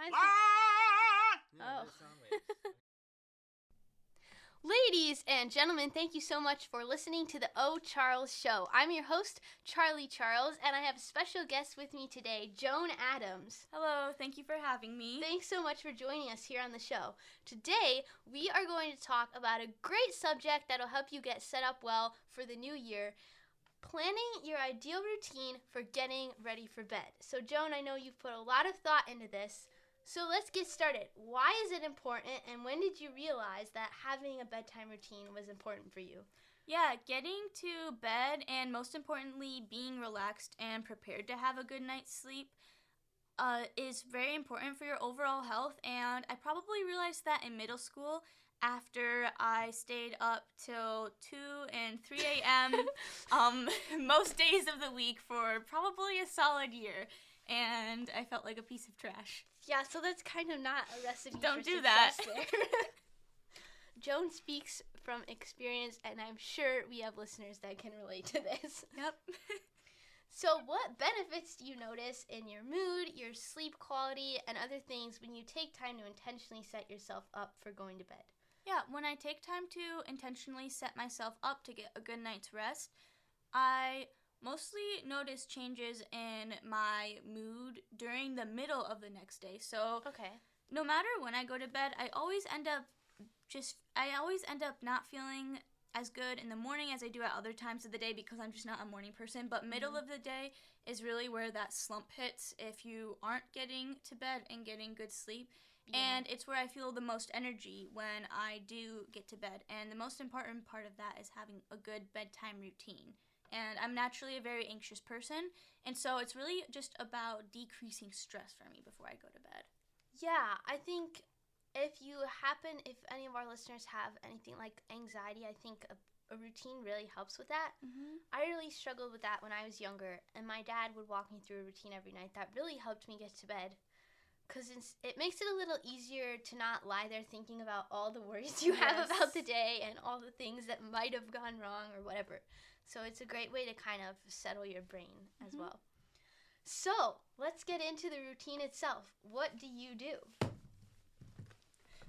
lines? Yeah, Oh. sound waves. Ladies and gentlemen, thank you so much for listening to the O. Charles Show. I'm your host, Charlie Charles, and I have a special guest with me today, Joan Adams. Hello, thank you for having me. Thanks so much for joining us here on the show. Today, we are going to talk about a great subject that'll help you get set up well for the new year, planning your ideal routine for getting ready for bed. So, Joan, I know you've put a lot of thought into this. So let's get started. Why is it important, and when did you realize that having a bedtime routine was important for you? Yeah, getting to bed and most importantly being relaxed and prepared to have a good night's sleep is very important for your overall health. And I probably realized that in middle school after I stayed up till 2 and 3 a.m. Most days of the week for probably a solid year. And I felt like a piece of trash. Yeah, so that's kind of not a recipe Don't for do success that. there. Joan speaks from experience, and I'm sure we have listeners that can relate to this. Yep. So what benefits do you notice in your mood, your sleep quality, and other things when you take time to intentionally set yourself up for going to bed? Yeah, when I take time to intentionally set myself up to get a good night's rest, I mostly notice changes in my mood during the middle of the next day. So Okay. no matter when I go to bed, I always end up not feeling as good in the morning as I do at other times of the day because I'm just not a morning person. But middle of the day is really where that slump hits if you aren't getting to bed and getting good sleep. Yeah. And it's where I feel the most energy when I do get to bed. And the most important part of that is having a good bedtime routine. And I'm naturally a very anxious person, and so it's really just about decreasing stress for me before I go to bed. Yeah, I think if any of our listeners have anything like anxiety, I think a routine really helps with that. Mm-hmm. I really struggled with that when I was younger, and my dad would walk me through a routine every night that really helped me get to bed. Because it makes it a little easier to not lie there thinking about all the worries you have about the day and all the things that might have gone wrong or whatever. So it's a great way to kind of settle your brain as well. So let's get into the routine itself. What do you do?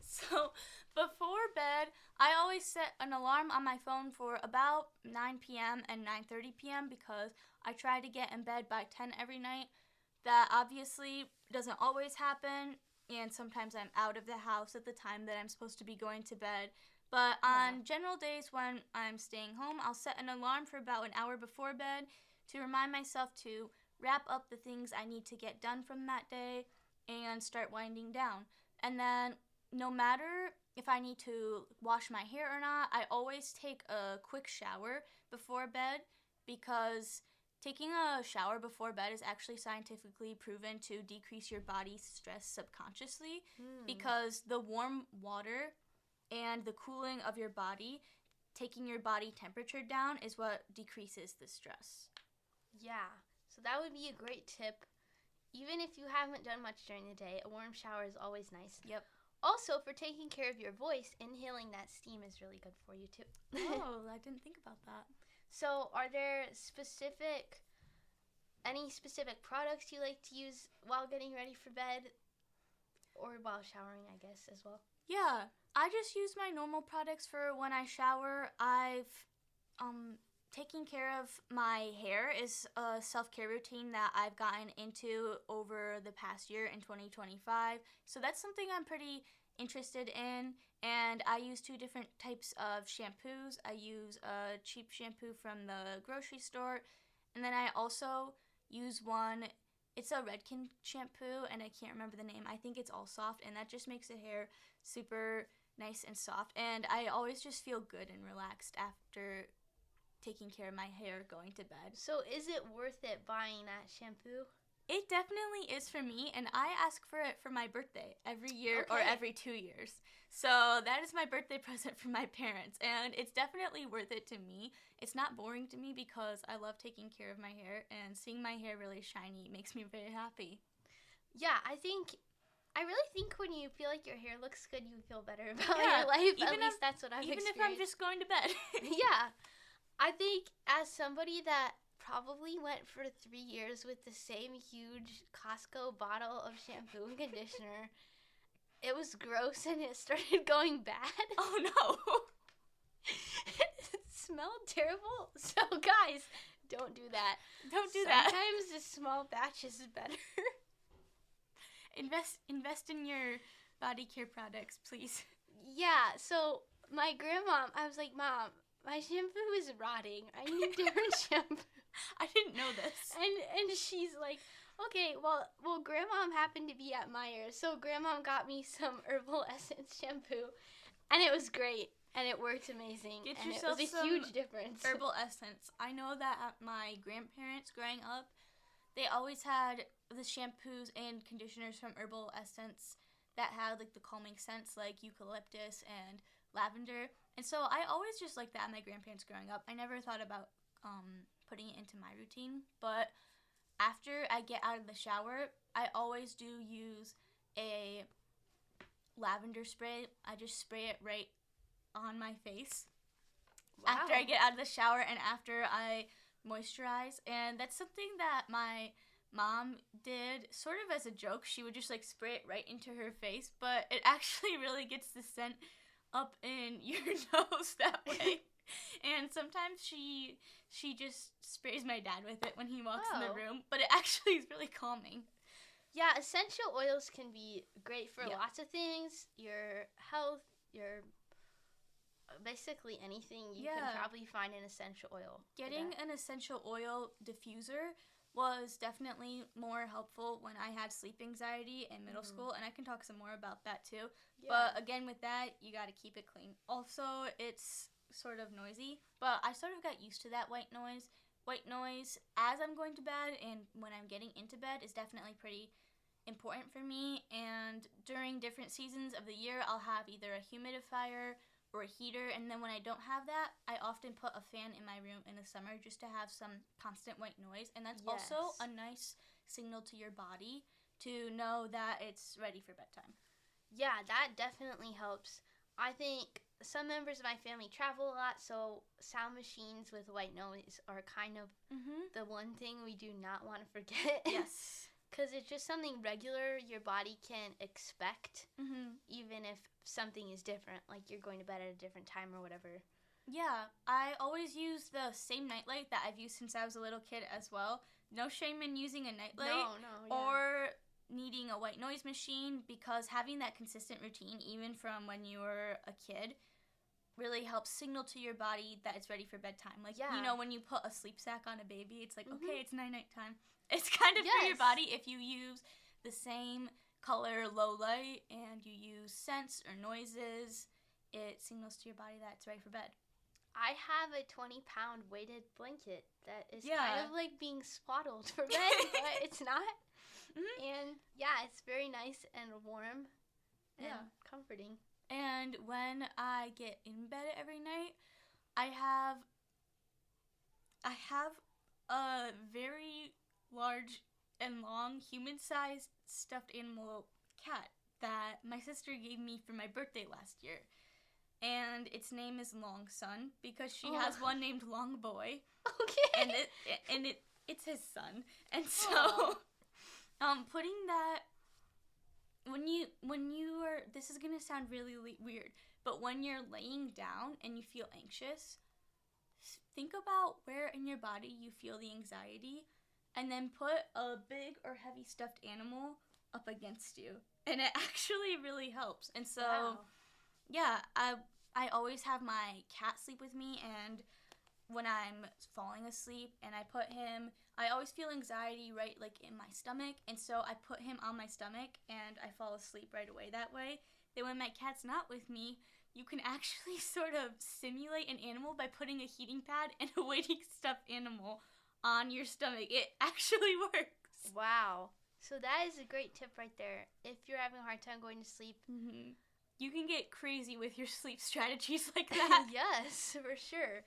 So before bed, I always set an alarm on my phone for about 9 p.m. and 9:30 p.m. because I try to get in bed by 10 every night. That obviously doesn't always happen, and sometimes I'm out of the house at the time that I'm supposed to be going to bed. But on general days when I'm staying home, I'll set an alarm for about an hour before bed to remind myself to wrap up the things I need to get done from that day and start winding down. And then no matter if I need to wash my hair or not, I always take a quick shower before bed because taking a shower before bed is actually scientifically proven to decrease your body's stress subconsciously because the warm water and the cooling of your body, taking your body temperature down, is what decreases the stress. Yeah, so that would be a great tip. Even if you haven't done much during the day, a warm shower is always nice. Yep. Also, for taking care of your voice, inhaling that steam is really good for you too. Oh, I didn't think about that. So, are there any specific products you like to use while getting ready for bed? Or while showering, I guess, as well? Yeah, I just use my normal products for when I shower. I've taking care of my hair is a self-care routine that I've gotten into over the past year in 2025. So that's something I'm pretty interested in, and I use 2 different types of shampoos. I use a cheap shampoo from the grocery store, and then I also use one. It's a Redken shampoo, and I can't remember the name. I think it's All Soft, and that just makes the hair super nice and soft. And I always just feel good and relaxed after taking care of my hair going to bed. So is it worth it buying that shampoo? It definitely is for me, and I ask for it for my birthday every year or every 2 years. So that is my birthday present from my parents, and it's definitely worth it to me. It's not boring to me because I love taking care of my hair, and seeing my hair really shiny makes me very happy. Yeah, I really think when you feel like your hair looks good, you feel better about your life. At least that's what I've experienced. Even if I'm just going to bed. Yeah. I think as somebody that probably went for 3 years with the same huge Costco bottle of shampoo and conditioner. It was gross and it started going bad. Oh no. It smelled terrible. So guys, don't do that. Don't do that. Sometimes a small batch is better. Invest in your body care products, please. Yeah, so my grandma, I was like, Mom, my shampoo is rotting. I need different shampoo. I didn't know this. And she's like, okay, well, Grandma happened to be at Meijer, so Grandma got me some Herbal Essence shampoo, and it was great, and it worked amazing. Get and yourself it was a some huge difference. Herbal Essence. I know that at my grandparents growing up, they always had the shampoos and conditioners from Herbal Essence that had like the calming scents like eucalyptus and lavender. And so I always just liked that at my grandparents growing up. I never thought about putting it into my routine, but after I get out of the shower, I always do use a lavender spray. I just spray it right on my face. Wow. After I get out of the shower and after I moisturize. And that's something that my mom did sort of as a joke. She would just like spray it right into her face, but it actually really gets the scent up in your nose that way. And sometimes she just sprays my dad with it when he walks in the room, but it actually is really calming. Yeah, essential oils can be great for lots of things. Your health, your basically anything you can probably find an essential oil. Getting an essential oil diffuser was definitely more helpful when I had sleep anxiety in middle school, and I can talk some more about that too. Yeah. But again, with that, you got to keep it clean. Also, it's sort of noisy, but I sort of got used to that white noise. White noise as I'm going to bed and when I'm getting into bed is definitely pretty important for me. And during different seasons of the year, I'll have either a humidifier or a heater, and then when I don't have that, I often put a fan in my room in the summer just to have some constant white noise, and that's also a nice signal to your body to know that it's ready for bedtime. Yeah, that definitely helps. I think some members of my family travel a lot, so sound machines with white noise are kind of the one thing we do not want to forget. Yes. Because it's just something regular your body can expect, even if something is different, like you're going to bed at a different time or whatever. Yeah, I always use the same nightlight that I've used since I was a little kid as well. No shame in using a nightlight or needing a white noise machine, because having that consistent routine, even from when you were a kid, really helps signal to your body that it's ready for bedtime. Like, you know, when you put a sleep sack on a baby, it's like, okay, it's night time. It's kind of for your body. If you use the same color low light and you use scents or noises, it signals to your body that it's ready for bed. I have a 20-pound weighted blanket that is kind of like being swaddled for bed, but it's not. And it's very nice and warm and comforting. And when I get in bed every night, I have a very large and long human-sized stuffed animal cat that my sister gave me for my birthday last year. And its name is Long Sun because she has one named Long Boy. Okay. And it's his son. And so putting that when you are, this is going to sound really weird, but when you're laying down and you feel anxious, think about where in your body you feel the anxiety, and then put a big or heavy stuffed animal up against you. And it actually really helps. And so, I always have my cat sleep with me, and when I'm falling asleep and I always feel anxiety right like in my stomach, and so I put him on my stomach and I fall asleep right away that way. Then when my cat's not with me, you can actually sort of simulate an animal by putting a heating pad and a waiting stuffed animal on your stomach. It actually works. Wow. So that is a great tip right there. If you're having a hard time going to sleep, you can get crazy with your sleep strategies like that. Yes, for sure.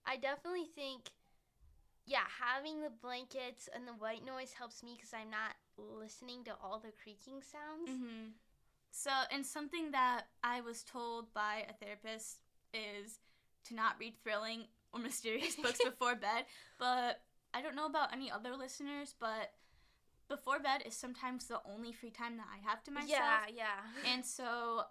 I definitely think, having the blankets and the white noise helps me because I'm not listening to all the creaking sounds. So, and something that I was told by a therapist is to not read thrilling or mysterious books before bed, but I don't know about any other listeners, but before bed is sometimes the only free time that I have to myself. Yeah. And so,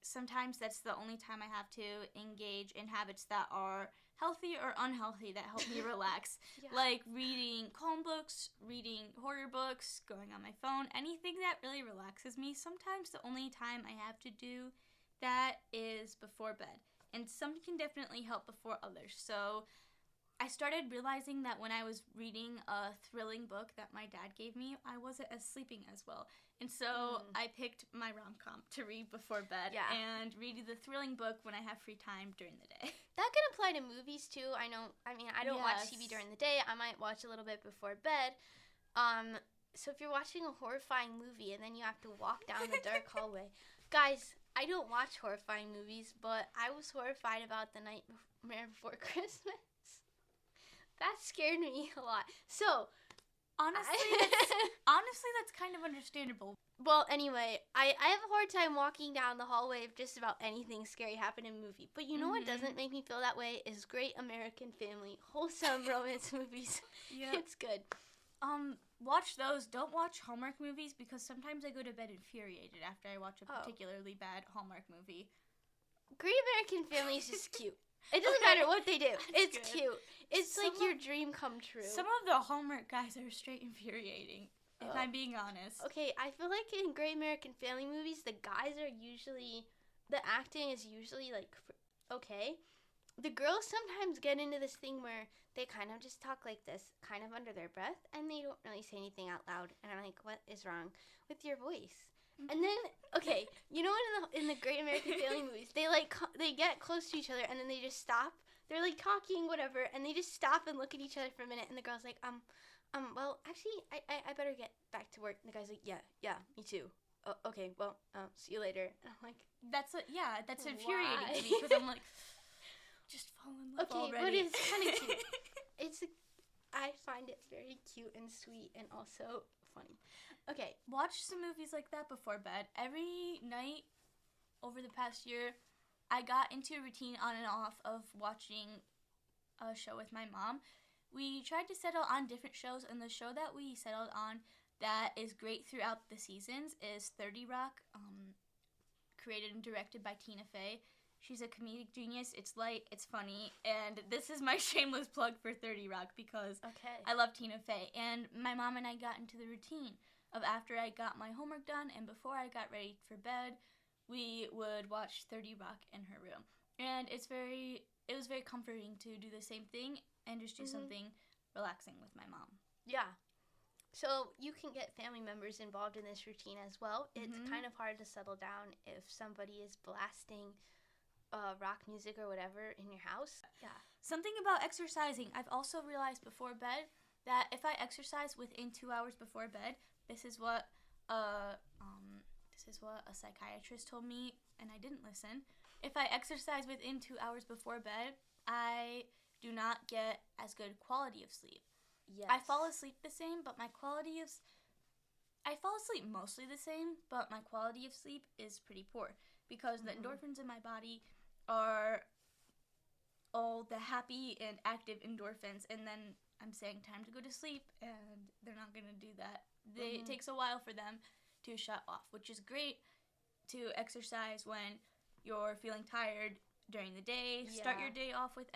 sometimes that's the only time I have to engage in habits that are healthy or unhealthy that help me relax. Yeah. Like reading calm books, reading horror books, going on my phone, anything that really relaxes me. Sometimes the only time I have to do that is before bed. And some can definitely help before others. So I started realizing that when I was reading a thrilling book that my dad gave me, I wasn't as sleeping as well. And so I picked my rom-com to read before bed and read the thrilling book when I have free time during the day. That can apply to movies too. I don't watch TV during the day. I might watch a little bit before bed. So if you're watching a horrifying movie and then you have to walk down the dark hallway. Guys, I don't watch horrifying movies, but I was horrified about The Nightmare Before Christmas. That scared me a lot. So, honestly, that's kind of understandable. Well, anyway, I have a hard time walking down the hallway if just about anything scary happened in a movie. But you know what doesn't make me feel that way is Great American Family, wholesome romance movies. Yeah. It's good. Watch those. Don't watch Hallmark movies because sometimes I go to bed infuriated after I watch a particularly bad Hallmark movie. Great American Family is just cute. It doesn't matter what they do. It's cute. It's like your dream come true. Some of the Hallmark guys are straight infuriating, if I'm being honest. Okay, I feel like in Great American Family movies, the acting is usually, like, okay. The girls sometimes get into this thing where they kind of just talk like this, kind of under their breath, and they don't really say anything out loud. And I'm like, what is wrong with your voice? And then, okay, you know what, in the Great American Family movies, they get close to each other and then they just stop. They're like talking, whatever, and they just stop and look at each other for a minute. And the girl's like, well, actually, I better get back to work. And the guy's like, yeah, me too. Oh, okay, well, see you later. And I'm like, that's infuriating to me because I'm like, just fall in love already. Okay, but it's kind of cute. I find it very cute and sweet and also funny. Okay. Watch some movies like that before bed. Every night over the past year, I got into a routine on and off of watching a show with my mom. We tried to settle on different shows, and the show that we settled on that is great throughout the seasons is 30 Rock, created and directed by Tina Fey. She's a comedic genius. It's light, it's funny, and this is my shameless plug for 30 Rock because I love Tina Fey. And my mom and I got into the routine of after I got my homework done and before I got ready for bed, we would watch 30 Rock in her room. And it was very comforting to do the same thing and just do something relaxing with my mom. Yeah. So you can get family members involved in this routine as well. It's kind of hard to settle down if somebody is blasting rock music or whatever in your house. Yeah. Something about exercising. I've also realized before bed that if I exercise within 2 hours before bed, this is what a psychiatrist told me, and I didn't listen. If I exercise within 2 hours before bed, I do not get as good quality of sleep. Yes. I fall asleep the same, but I fall asleep mostly the same, but my quality of sleep is pretty poor because the endorphins in my body are all the happy and active endorphins, and then I'm saying time to go to sleep, and they're not going to do that. It takes a while for them to shut off, which is great to exercise when you're feeling tired during the day. Yeah. Start your day off with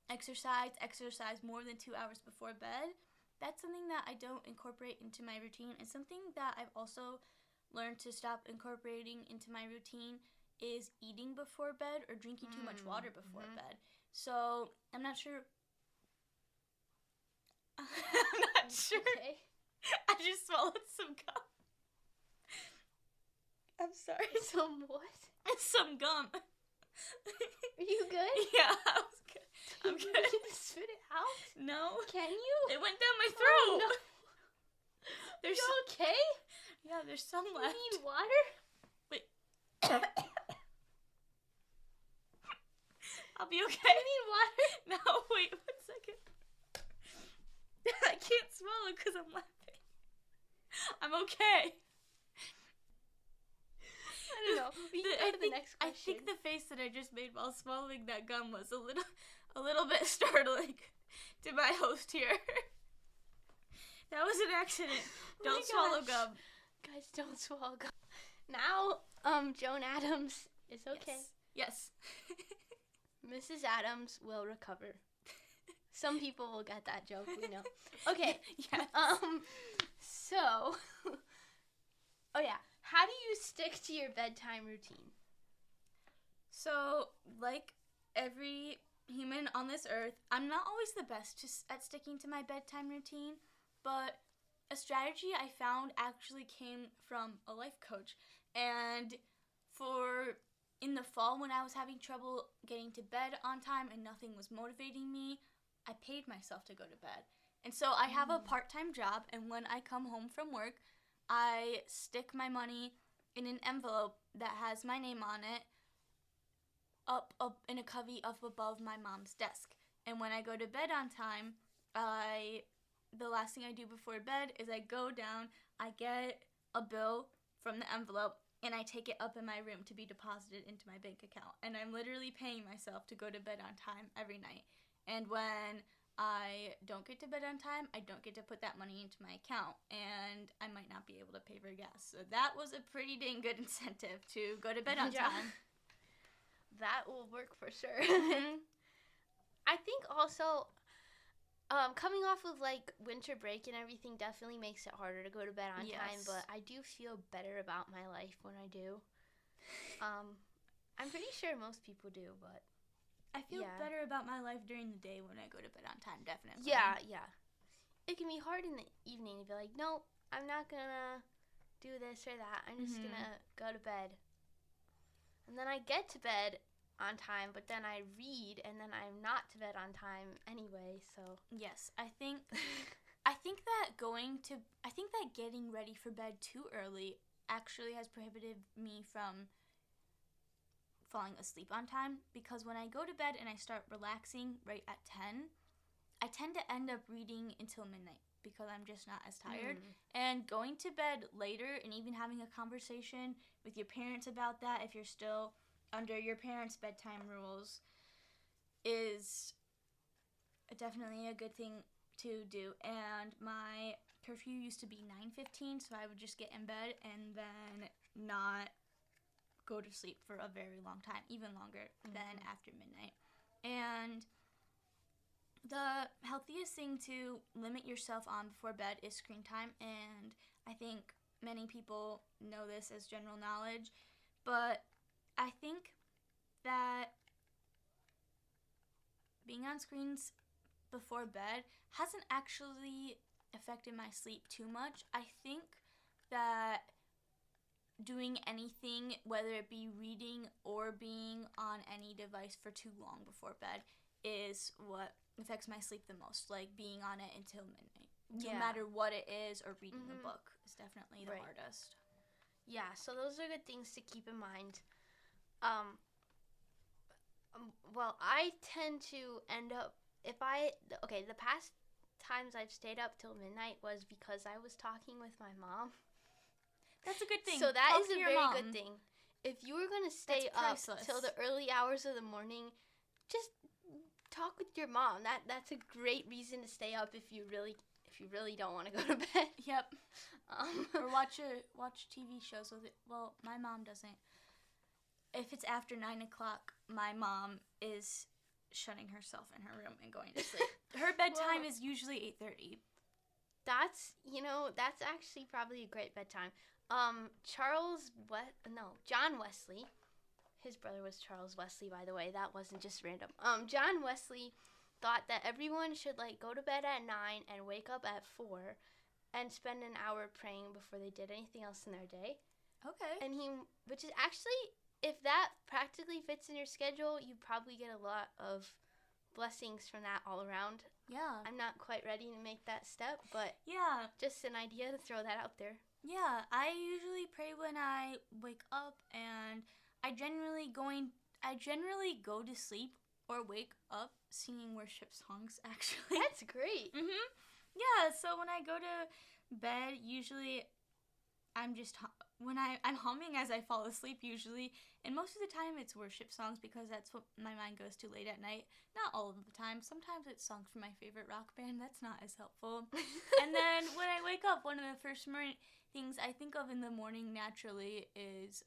exercise more than 2 hours before bed. That's something that I don't incorporate into my routine, and something that I've also learned to stop incorporating into my routine is eating before bed or drinking too much water before bed. So I'm not sure. Okay. I just swallowed some gum. I'm sorry. Some what? Some gum. Are you good? Yeah, I was good. I'm good. Can you spit it out? No. Can you? It went down my throat. Oh, no. Are you okay? Yeah, there's some left. You need water? Wait. I'll be okay. You need water? No, wait 1 second. I can't swallow because I'm laughing. I'm okay. I don't know. We can go to the next question. I think the face that I just made while swallowing that gum was a little bit startling. to my host here. That was an accident. Oh Don't swallow gum. Guys, don't swallow gum. Now, Joan Adams is okay. Yes. Mrs. Adams will recover. Some people will get that joke, we know. Okay. Yes. So, oh yeah, how do you stick to your bedtime routine? So, like every human on this earth, I'm not always the best at sticking to my bedtime routine, but a strategy I found actually came from a life coach. And in the fall when I was having trouble getting to bed on time and nothing was motivating me, I paid myself to go to bed. And so I have a part-time job, and when I come home from work, I stick my money in an envelope that has my name on it up in a cubby up above my mom's desk. And when I go to bed on time, the last thing I do before bed is I go down, I get a bill from the envelope, and I take it up in my room to be deposited into my bank account. And I'm literally paying myself to go to bed on time every night. And when I don't get to bed on time, I don't get to put that money into my account, and I might not be able to pay for gas. So that was a pretty dang good incentive to go to bed on time. That will work for sure. Mm-hmm. I think also, coming off of like winter break and everything definitely makes it harder to go to bed on time, but I do feel better about my life when I do. I'm pretty sure most people do, but I feel better about my life during the day when I go to bed on time, definitely. Yeah. It can be hard in the evening to be like, nope, I'm not gonna do this or that. I'm just gonna go to bed. And then I get to bed on time, but then I read, and then I'm not to bed on time anyway, so. Yes, I think that getting ready for bed too early actually has prohibited me from falling asleep on time, because when I go to bed and I start relaxing right at 10, I tend to end up reading until midnight because I'm just not as tired. And going to bed later and even having a conversation with your parents about that, if you're still under your parents' bedtime rules, is definitely a good thing to do. And my curfew used to be 9:15, so I would just get in bed and then not go to sleep for a very long time, even longer than after midnight. And the healthiest thing to limit yourself on before bed is screen time, and I think many people know this as general knowledge, but I think that being on screens before bed hasn't actually affected my sleep too much. I think that doing anything, whether it be reading or being on any device for too long before bed, is what affects my sleep the most. Like being on it until midnight. No matter what it is, or reading a book is definitely the hardest. Yeah, so those are good things to keep in mind. Well, I tend to end up, the past times I've stayed up till midnight was because I was talking with my mom. That's a good thing. So that is a very good thing. If you were going to stay up till the early hours of the morning, just talk with your mom. That's a great reason to stay up if you really don't want to go to bed. Yep. Or watch TV shows with it. Well, my mom doesn't. If it's after 9 o'clock, my mom is shutting herself in her room and going to sleep. Her bedtime is usually 8:30. That's actually probably a great bedtime. John Wesley, his brother was Charles Wesley, by the way, that wasn't just random. John Wesley thought that everyone should go to bed at 9 and wake up at 4 and spend an hour praying before they did anything else in their day. Okay. And which is actually, if that practically fits in your schedule, you probably get a lot of blessings from that all around. Yeah. I'm not quite ready to make that step, but just an idea to throw that out there. Yeah, I usually pray when I wake up, and I generally go to sleep or wake up singing worship songs, actually. That's great. Yeah, so when I go to bed, usually I'm just I'm humming as I fall asleep usually, and most of the time it's worship songs because that's what my mind goes to late at night. Not all of the time. Sometimes it's songs from my favorite rock band. That's not as helpful. And then when I wake up, one of the first things I think of in the morning naturally is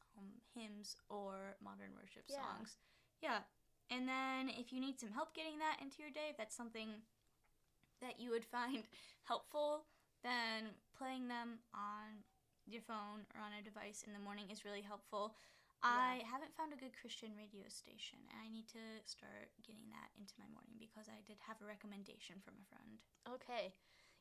hymns or modern worship songs. Yeah. And then if you need some help getting that into your day, if that's something that you would find helpful, then playing them on your phone or on a device in the morning is really helpful. I haven't found a good Christian radio station, and I need to start getting that into my morning because I did have a recommendation from a friend. Okay.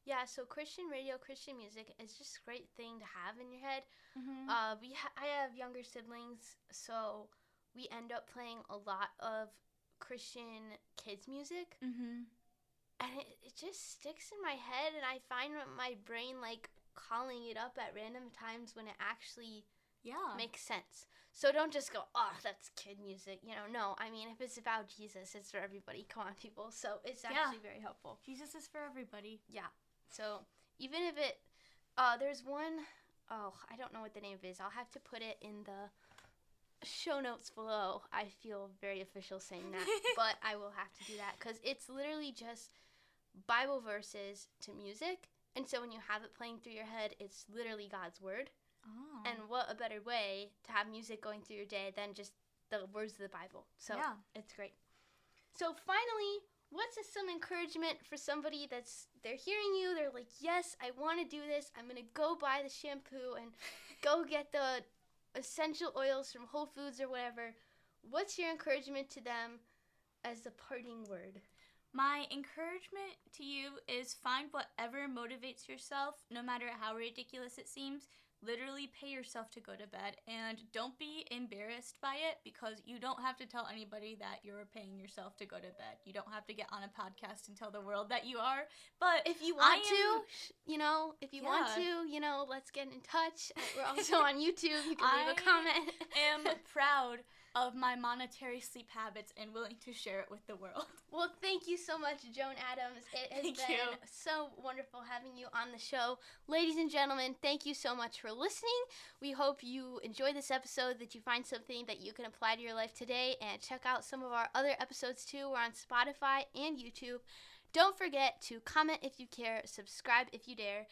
Yeah, so Christian radio, Christian music is just a great thing to have in your head. Mm-hmm. I have younger siblings, so we end up playing a lot of Christian kids music. Mm-hmm. And it just sticks in my head, and I find my brain, like, calling it up at random times when it actually makes sense. So don't just go, oh, that's kid music. No. I mean, if it's about Jesus, it's for everybody. Come on, people. So it's actually very helpful. Jesus is for everybody. Yeah. So even if it, there's one, I don't know what the name is. I'll have to put it in the show notes below. I feel very official saying that, but I will have to do that because it's literally just Bible verses to music. And so when you have it playing through your head, it's literally God's word. Oh. And what a better way to have music going through your day than just the words of the Bible. So it's great. So finally, what's some encouragement for somebody they're hearing you, they're like, yes, I want to do this. I'm going to go buy the shampoo and go get the essential oils from Whole Foods or whatever. What's your encouragement to them as the parting word? My encouragement to you is find whatever motivates yourself, no matter how ridiculous it seems. Literally pay yourself to go to bed, and don't be embarrassed by it because you don't have to tell anybody that you're paying yourself to go to bed. You don't have to get on a podcast and tell the world that you are. But if you want to, let's get in touch. We're also on YouTube. You can leave a comment. I am proud of my monetary sleep habits and willing to share it with the world. Well, thank you so much, Joan Adams. It has been so wonderful having you on the show. Ladies and gentlemen, thank you so much for listening. We hope you enjoyed this episode, that you find something that you can apply to your life today, and check out some of our other episodes too. We're on Spotify and YouTube. Don't forget to comment if you care, subscribe if you dare.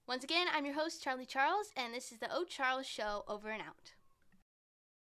Once again, I'm your host, Charlie Charles, and this is the O Charles Show, over and out.